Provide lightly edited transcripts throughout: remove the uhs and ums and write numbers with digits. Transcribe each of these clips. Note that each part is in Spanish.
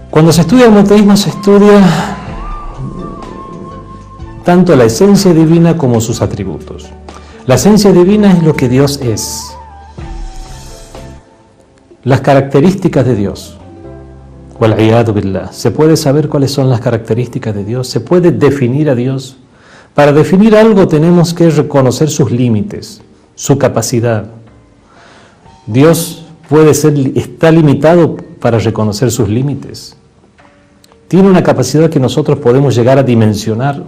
Cuando se estudia el monoteísmo se estudia tanto la esencia divina como sus atributos. La esencia divina es lo que Dios es. Las características de Dios. Wal-'iyadu billah. ¿Se puede saber cuáles son las características de Dios? ¿Se puede definir a Dios? Para definir algo tenemos que reconocer sus límites, su capacidad. Dios está limitado para reconocer sus límites. ¿Tiene una capacidad que nosotros podemos llegar a dimensionar?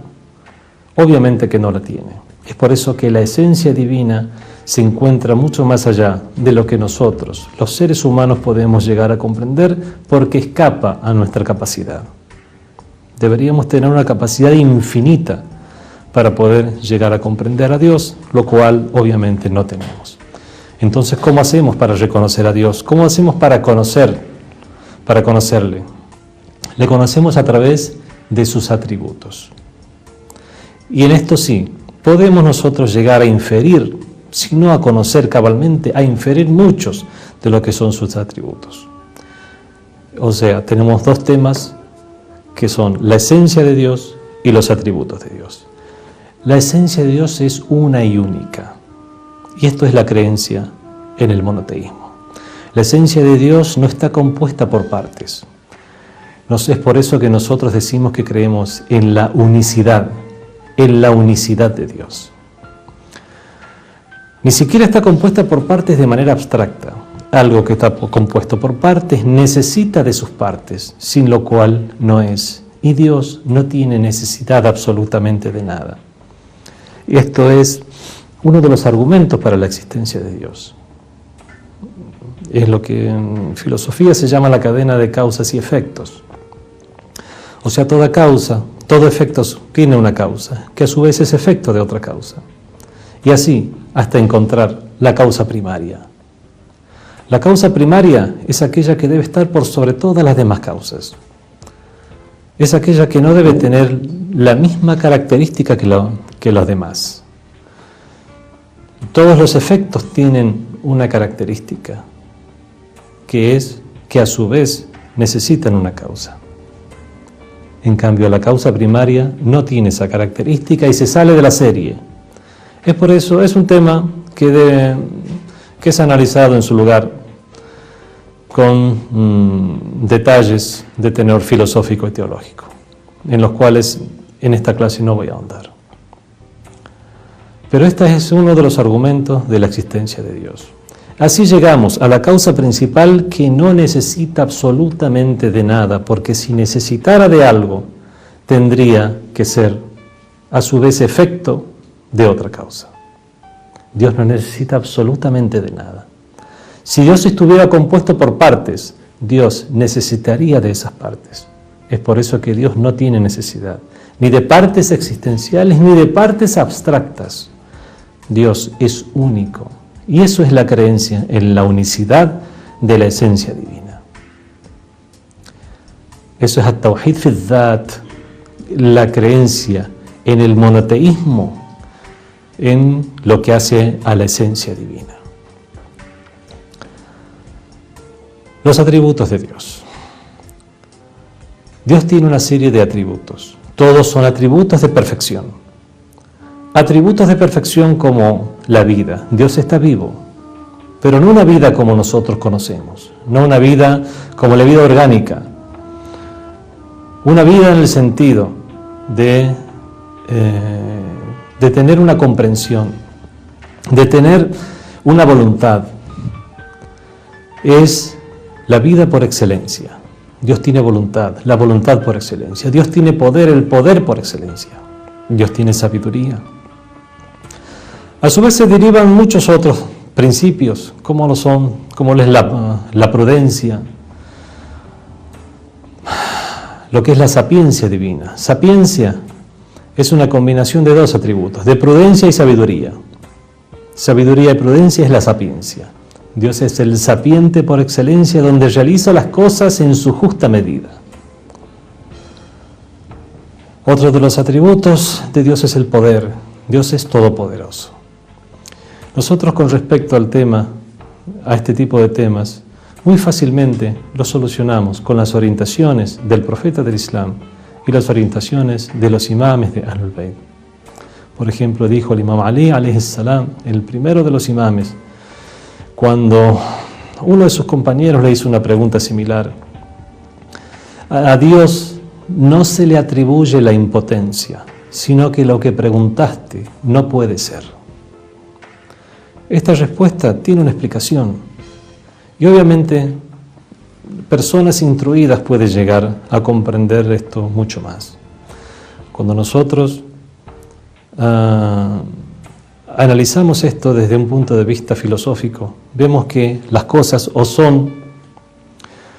Obviamente que no la tiene. Es por eso que la esencia divina se encuentra mucho más allá de lo que nosotros, los seres humanos, podemos llegar a comprender, porque escapa a nuestra capacidad. Deberíamos tener una capacidad infinita para poder llegar a comprender a Dios, lo cual obviamente no tenemos. Entonces, ¿cómo hacemos para reconocer a Dios? ¿Cómo hacemos para conocerle? Le conocemos a través de sus atributos. Y en esto sí, podemos nosotros llegar a inferir, si no a conocer cabalmente, a inferir muchos de lo que son sus atributos. O sea, tenemos dos temas que son la esencia de Dios y los atributos de Dios. La esencia de Dios es una y única. Y esto es la creencia en el monoteísmo. La esencia de Dios no está compuesta por partes. Es por eso que nosotros decimos que creemos en la unicidad de Dios. Ni siquiera está compuesta por partes de manera abstracta. Algo que está compuesto por partes necesita de sus partes, sin lo cual no es. Y Dios no tiene necesidad absolutamente de nada. Y esto es uno de los argumentos para la existencia de Dios. Es lo que en filosofía se llama la cadena de causas y efectos. O sea, toda causa, todo efecto tiene una causa, que a su vez es efecto de otra causa. Y así, hasta encontrar la causa primaria. La causa primaria es aquella que debe estar por sobre todas las demás causas. Es aquella que no debe tener la misma característica que los demás. Todos los efectos tienen una característica, que es que a su vez necesitan una causa. En cambio, la causa primaria no tiene esa característica y se sale de la serie. Es por eso, es un tema que es analizado en su lugar con detalles de tenor filosófico y teológico, en los cuales en esta clase no voy a ahondar. Pero este es uno de los argumentos de la existencia de Dios. Así llegamos a la causa principal, que no necesita absolutamente de nada, porque si necesitara de algo, tendría que ser a su vez efecto de otra causa. Dios no necesita absolutamente de nada. Si Dios estuviera compuesto por partes, Dios necesitaría de esas partes. Es por eso que Dios no tiene necesidad, ni de partes existenciales, ni de partes abstractas. Dios es único. Y eso es la creencia en la unicidad de la esencia divina. Eso es at-tawhid fi dhat, la creencia en el monoteísmo, en lo que hace a la esencia divina. Los atributos de Dios. Dios tiene una serie de atributos. Todos son atributos de perfección. Atributos de perfección como la vida. Dios está vivo, pero no una vida como nosotros conocemos, no una vida como la vida orgánica, una vida en el sentido de tener una comprensión, de tener una voluntad. Es la vida por excelencia. Dios tiene voluntad, la voluntad por excelencia. Dios tiene poder, el poder por excelencia. Dios tiene sabiduría. A su vez se derivan muchos otros principios, como es la prudencia, lo que es la sapiencia divina. Sapiencia es una combinación de dos atributos, de prudencia y sabiduría. Sabiduría y prudencia es la sapiencia. Dios es el sapiente por excelencia, donde realiza las cosas en su justa medida. Otro de los atributos de Dios es el poder. Dios es todopoderoso. Nosotros, con respecto al tema, a este tipo de temas, muy fácilmente lo solucionamos con las orientaciones del profeta del Islam y las orientaciones de los imames de Ahlul Bayt. Por ejemplo, dijo el imam Ali, alayhi salam, el primero de los imames, cuando uno de sus compañeros le hizo una pregunta similar: a Dios no se le atribuye la impotencia, sino que lo que preguntaste no puede ser. Esta respuesta tiene una explicación, y obviamente personas instruidas pueden llegar a comprender esto mucho más. Cuando nosotros analizamos esto desde un punto de vista filosófico, vemos que las cosas o son,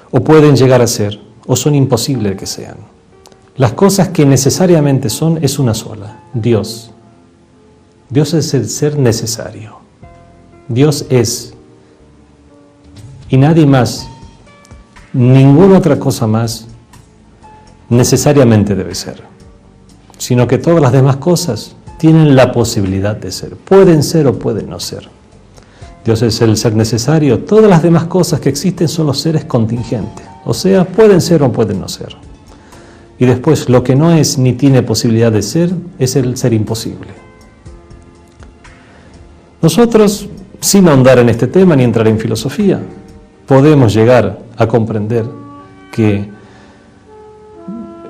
o pueden llegar a ser, o son imposibles que sean. Las cosas que necesariamente son es una sola: Dios. Dios es el ser necesario. Dios es. Y nadie más, ninguna otra cosa más, necesariamente debe ser. Sino que todas las demás cosas tienen la posibilidad de ser. Pueden ser o pueden no ser. Dios es el ser necesario. Todas las demás cosas que existen son los seres contingentes. O sea, pueden ser o pueden no ser. Y después, lo que no es ni tiene posibilidad de ser, es el ser imposible. Nosotros, sin ahondar en este tema ni entrar en filosofía, podemos llegar a comprender que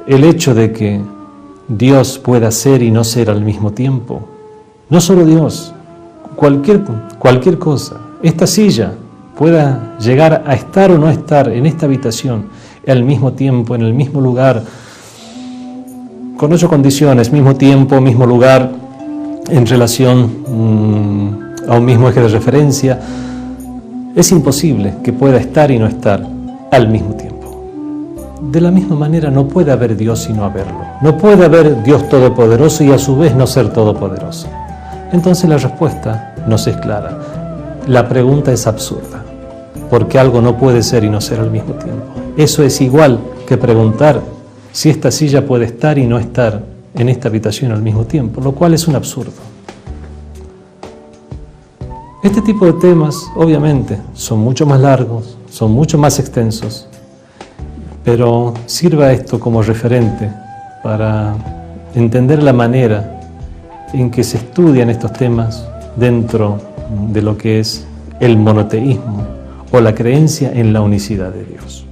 el hecho de que Dios pueda ser y no ser al mismo tiempo, no solo Dios, cualquier cosa, esta silla pueda llegar a estar o no estar en esta habitación al mismo tiempo, en el mismo lugar, con 8 condiciones: mismo tiempo, mismo lugar, en relación a un mismo eje de referencia. Es imposible que pueda estar y no estar al mismo tiempo. De la misma manera, no puede haber Dios y no haberlo. No puede haber Dios todopoderoso y a su vez no ser todopoderoso. Entonces la respuesta nos es clara. La pregunta es absurda, porque algo no puede ser y no ser al mismo tiempo. Eso es igual que preguntar si esta silla puede estar y no estar en esta habitación al mismo tiempo, lo cual es un absurdo. Este tipo de temas, obviamente, son mucho más largos, son mucho más extensos, pero sirva esto como referente para entender la manera en que se estudian estos temas dentro de lo que es el monoteísmo o la creencia en la unicidad de Dios.